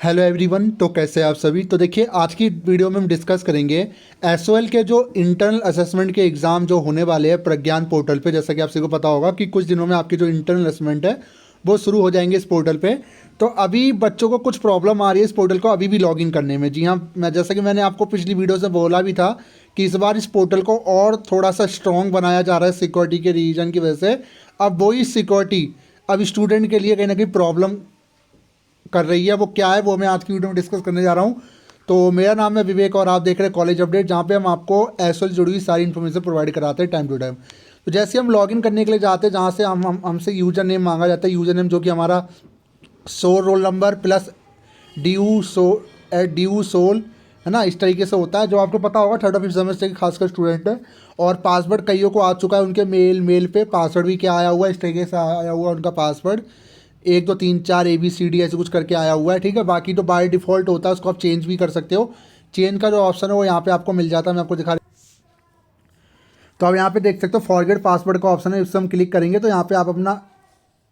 Hello everyone. तो कैसे हैं आप सभी। तो देखिए, आज की वीडियो में हम डिस्कस करेंगे एसओएल के जो इंटरनल असेसमेंट के एग्ज़ाम जो होने वाले हैं प्रज्ञान पोर्टल पे। जैसा कि आप सभी को पता होगा कि कुछ दिनों में आपकी जो इंटरनल असेसमेंट है वो शुरू हो जाएंगे इस पोर्टल पे। तो अभी बच्चों को कुछ प्रॉब्लम आ रही है इस पोर्टल को अभी भी लॉगिन करने में। जी हाँ, मैं जैसा कि मैंने आपको पिछली वीडियो से बोला भी था कि इस बार इस पोर्टल को और थोड़ा सा स्ट्रॉन्ग बनाया जा रहा है सिक्योरिटी के रीजन की वजह से। अब वही सिक्योरिटी अब स्टूडेंट के लिए कहीं ना कहीं प्रॉब्लम कर रही है। वो क्या है वो मैं आज की वीडियो में डिस्कस करने जा रहा हूँ। तो मेरा नाम है विवेक और आप देख रहे हैं कॉलेज अपडेट, जहाँ पे हम आपको एसओएल से जुड़ी हुई सारी इन्फॉर्मेशन प्रोवाइड कराते हैं टाइम टू टाइम। तो जैसे हम लॉगिन करने के लिए जाते हैं, जहाँ से हमसे यूज़र नेम मांगा जाता है, यूज़र नेम जो कि हमारा roll number plus D U SOL है ना, इस तरीके से होता है, जो आपको पता होगा थर्ड और फिफ्थ सेमेस्टर के खासकर स्टूडेंट है। और पासवर्ड कईयों को आ चुका है उनके मेल पे पासवर्ड भी क्या आया हुआ है, इस तरीके से आया हुआ है उनका पासवर्ड 1 2 3 4 ABCD ऐसे कुछ करके आया हुआ है। ठीक है, बाकी तो बाय डिफ़ॉल्ट होता है, उसको आप चेंज भी कर सकते हो। चेंज का जो ऑप्शन है वो यहाँ पे आपको मिल जाता है, मैं आपको दिखा। तो आप यहाँ पे देख सकते हो फॉरगेट पासवर्ड का ऑप्शन है, इससे हम क्लिक करेंगे तो यहाँ पे आप अपना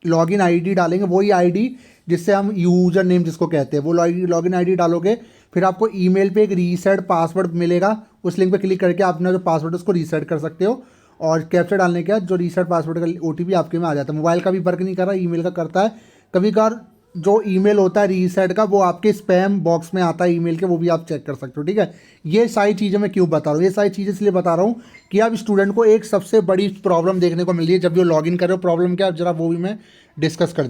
लॉगिन आईडी डालेंगे, वही आईडी जिससे हम यूज़र नेम जिसको कहते हैं वो लॉगिन आईडी डालोगे। फिर आपको ईमेल पे एक रीसेट पासवर्ड मिलेगा, उस लिंक पे क्लिक करके आप अपना जो पासवर्ड है उसको रीसेट कर सकते हो। और कैप्चर डालने के बाद जो रीसेट पासवर्ड का OTP आपके में आ जाता है। मोबाइल का भी वर्क नहीं कर रहा, ईमेल का करता है। कभी कभार जो ईमेल होता है रीसेट का वो आपके स्पैम बॉक्स में आता है ईमेल के, वो भी आप चेक कर सकते हो। ठीक है, ये सारी चीज़ें मैं क्यों बता रहा हूँ, ये सारी चीज़ें इसलिए बता रहा हूँ कि आप स्टूडेंट को एक सबसे बड़ी प्रॉब्लम देखने को मिल रही है जब भी वो लॉगिन कर रहे हो। प्रॉब्लम क्या है जरा वो भी मैं डिस्कस कर।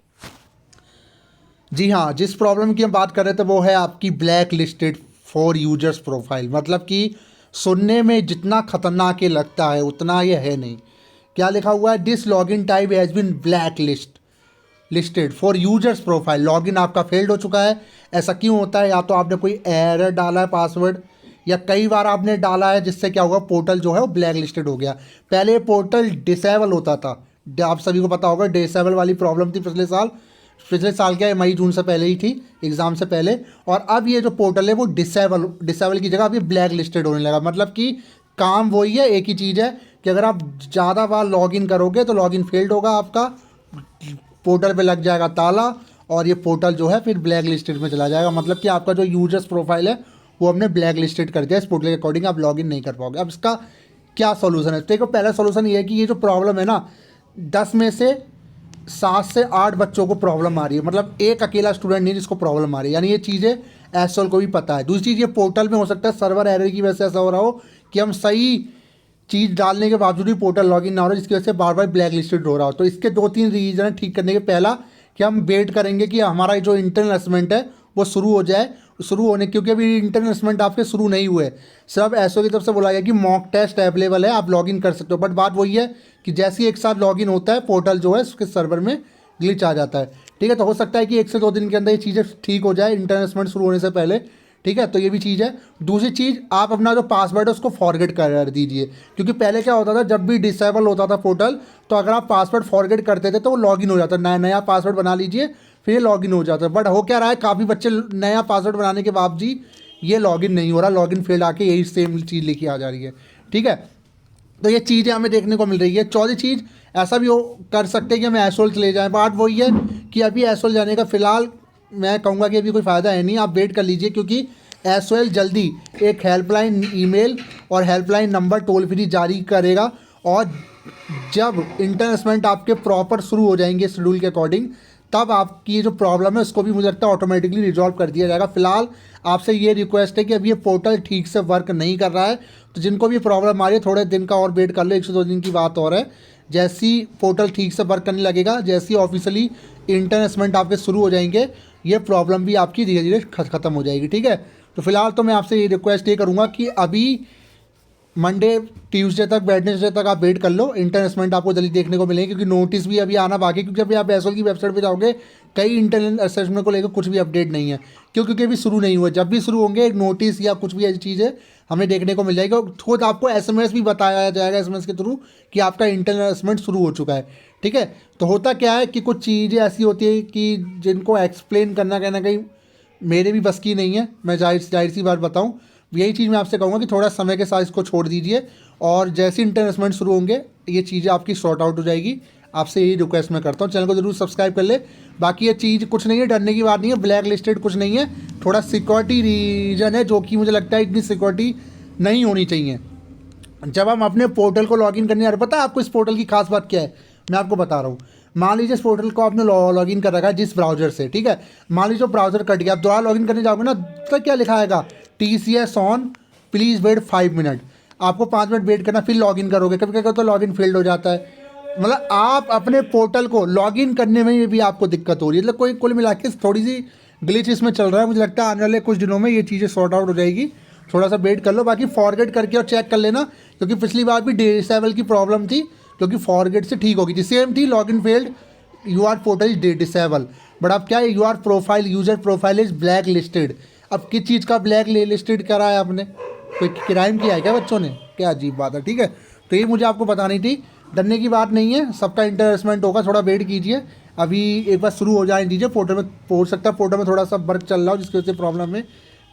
जी हाँ, जिस प्रॉब्लम की हम बात कर रहे थे वो है आपकी black listed for users profile. मतलब कि सुनने में जितना खतरनाक ये लगता है उतना ये है नहीं। क्या लिखा हुआ है, this login type has been black listed for users profile. Login आपका फेल्ड हो चुका है। ऐसा क्यों होता है, या तो आपने कोई एरर डाला है पासवर्ड, या कई बार आपने डाला है जिससे क्या हुआ पोर्टल जो है वो ब्लैक लिस्टेड हो गया। पहले पोर्टल डिसेबल होता था, आप सभी को पता होगा डिसेबल वाली प्रॉब्लम थी पिछले साल क्या है, मई जून से पहले ही थी, एग्ज़ाम से पहले। और अब ये जो पोर्टल है वो डिसेबल की जगह अब ये ब्लैक लिस्टेड होने लगा। मतलब कि काम वही है, एक ही चीज़ है कि अगर आप ज़्यादा बार लॉगिन करोगे तो लॉगिन फेल्ड होगा आपका, पोर्टल पे लग जाएगा ताला और ये पोर्टल जो है फिर ब्लैक लिस्टेड में चला जाएगा। मतलब कि आपका जो यूजर्स प्रोफाइल है वो हमने ब्लैक लिस्टेड कर दिया, इस पोर्टल के अकॉर्डिंग आप लॉगिन नहीं कर पाओगे। अब इसका क्या सोल्यूशन है, देखो पहला सोल्यूशन ये है कि ये जो प्रॉब्लम है ना, 10 में से 7 से 8 बच्चों को प्रॉब्लम आ रही है। मतलब एक अकेला स्टूडेंट नहीं जिसको प्रॉब्लम आ रही है, यानी ये चीज़ें एसओएल को भी पता है। दूसरी चीज़, ये पोर्टल में हो सकता है सर्वर एरर की वजह से ऐसा हो रहा हो कि हम सही चीज़ डालने के बावजूद भी पोर्टल लॉगिन ना हो रहा है, जिसकी वजह से बार बार ब्लैक लिस्टेड हो रहा हो। तो इसके 2 3 रीज़न है ठीक करने के। पहला कि हम वेट करेंगे कि हमारा जो इंटरनल असेसमेंट है वो शुरू हो जाए, शुरू होने, क्योंकि अभी इंटरनल असेसमेंट आपके शुरू नहीं हुए। सब एसओ की तरफ से बोला गया कि मॉक टेस्ट अवेलेबल है, आप लॉगिन कर सकते हो। बट बात वही है कि जैसे ही एक साथ लॉगिन होता है पोर्टल जो है उसके सर्वर में ग्लिच आ जाता है। ठीक है, तो हो सकता है कि 1 से 2 दिन के अंदर ये चीज़ें ठीक हो जाए इंटरनल असेसमेंट शुरू होने से पहले। ठीक है, तो ये भी चीज़ है। दूसरी चीज़, आप अपना जो पासवर्ड है उसको फॉरगेट कर दीजिए, क्योंकि पहले क्या होता था जब भी डिसेबल होता था पोर्टल तो अगर आप पासवर्ड फॉरगेट करते थे तो वो लॉगिन हो जाता, नया पासवर्ड बना लीजिए फिर ये लॉगिन हो जाता है। बट हो क्या रहा है, काफ़ी बच्चे नया पासवर्ड बनाने के बावजूद ये लॉगिन नहीं हो रहा, लॉगिन फेल्ड आके यही सेम चीज़ लेके आ जा रही है। ठीक है, तो ये चीज़ें हमें देखने को मिल रही है। चौथी चीज़, ऐसा भी हो कर सकते हैं कि हमें एसओएल चले जाएं। बात वही है कि अभी एसओएल जाने का फ़िलहाल मैं कहूँगा कि अभी कोई फ़ायदा है नहीं, आप वेट कर लीजिए, क्योंकि एसओएल जल्दी एक हेल्पलाइन ईमेल और हेल्पलाइन नंबर टोल फ्री जारी करेगा। और जब इंटरनल असेसमेंट आपके प्रॉपर शुरू हो जाएंगे शेड्यूल के अकॉर्डिंग, तब आपकी ये जो प्रॉब्लम है उसको भी मुझे लगता है ऑटोमेटिकली रिजॉल्व कर दिया जाएगा। फिलहाल आपसे ये रिक्वेस्ट है कि अभी ये पोर्टल ठीक से वर्क नहीं कर रहा है, तो जिनको भी प्रॉब्लम आ रही है थोड़े दिन का और वेट कर लो, 1 से 2 दिन की बात और है। जैसी पोर्टल ठीक से वर्क करने लगेगा, जैसी ऑफिशियली इंटरनल असेसमेंट आपके शुरू हो जाएंगे, ये प्रॉब्लम भी आपकी धीरे धीरे ख़त्म हो जाएगी। ठीक है, तो फिलहाल तो मैं आपसे ये रिक्वेस्ट ये करूँगा कि अभी मंडे ट्यूसडे तक वेडनेसडे तक आप वेट कर लो, इंटरनल असेसमेंट आपको जल्दी देखने को मिलेंगे, क्योंकि नोटिस भी अभी आना बाकी है। क्योंकि अभी आप एसओएल की वेबसाइट पे जाओगे, कई इंटरनल असेसमेंट को लेकर कुछ भी अपडेट नहीं है, क्योंकि अभी शुरू नहीं हुआ। जब भी शुरू होंगे एक नोटिस या कुछ भी ऐसी चीज़ें हमें देखने को मिल जाएगी। खुद आपको एसएमएस भी बताया जाएगा एसएमएस के थ्रू कि आपका इंटरनल असेसमेंट शुरू हो चुका है। ठीक है, तो होता क्या है कि कुछ चीज़ें ऐसी होती है कि जिनको एक्सप्लेन करना कहीं ना कहीं मेरे भी बस की नहीं है, मैं जाहिर सी बात बताऊँ। यही चीज़ मैं आपसे कहूँगा कि थोड़ा समय के साथ इसको छोड़ दीजिए, और जैसे इंटरनेसमेंट शुरू होंगे ये चीज़ें आपकी सॉर्ट आउट हो जाएगी। आपसे यही रिक्वेस्ट मैं करता हूँ, चैनल को जरूर सब्सक्राइब कर ले। बाकी ये चीज़ कुछ नहीं है, डरने की बात नहीं है, ब्लैक लिस्टेड कुछ नहीं है, थोड़ा सिक्योरिटी रीजन है, जो कि मुझे लगता है इतनी सिक्योरिटी नहीं होनी चाहिए। जब हम अपने पोर्टल को लॉगिन करने जा रहे हैं, पता है आपको इस पोर्टल की खास बात क्या है? मैं आपको बता रहा हूँ। मान लीजिए इस पोर्टल को आपने लॉगिन कर रखा है जिस ब्राउजर से, ठीक है। मान लीजिए ब्राउजर कट गया, आप दोबारा लॉगिन करने जाओगे ना, तो क्या लिखा आएगा? TCS on, please wait 5 minute. आपको 5 मिनट वेट करना, फिर लॉगिन करोगे। कभी कभी तो लॉगिन फेल्ड हो जाता है। मतलब आप अपने पोर्टल को लॉगिन करने में भी आपको दिक्कत हो रही है। मतलब कोई कुल मिला के थोड़ी सी ग्लिच इसमें चल रहा है। मुझे लगता है आने वाले कुछ दिनों में ये चीज़ें सॉर्ट आउट हो जाएगी। थोड़ा सा वेट कर लो, बाकी फॉरगेट करके और चेक कर लेना, क्योंकि पिछली बार भी डिसेबल की प्रॉब्लम थी, क्योंकि फॉरगेट से ठीक हो गई थी। सेम थी, login failed, your portal is disable. But अब क्या है, your profile, user profile is black listed. अब किस चीज़ का ब्लैक लिस्टेड करा है आपने? कोई क्राइम किया है क्या बच्चों ने? क्या अजीब बात है, ठीक है। तो ये मुझे आपको बतानी थी। डरने की बात नहीं है, सबका इंटरेस्टमेंट होगा, थोड़ा वेट कीजिए। अभी एक बार शुरू हो जाए दीजिए। पोर्टल में हो सकता है पोर्टल में थोड़ा सा वर्क चल रहा हो, जिसकी वजह से प्रॉब्लम में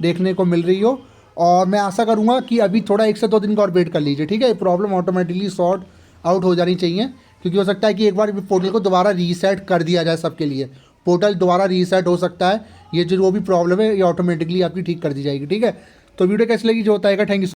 देखने को मिल रही हो। और मैं आशा करूँगा कि अभी थोड़ा 1 से 2 दिन का और वेट कर लीजिए, ठीक है। ये प्रॉब्लम ऑटोमेटिकली सॉर्ट आउट हो जानी चाहिए, क्योंकि हो सकता है कि एक बार पोर्टल को दोबारा रीसेट कर दिया जाए सबके लिए। पोर्टल दोबारा रीसेट हो सकता है। ये जो भी प्रॉब्लम है ये ऑटोमेटिकली आपकी ठीक कर दी जाएगी, ठीक है। तो वीडियो कैसी लगी, जो होता है, थैंक यू।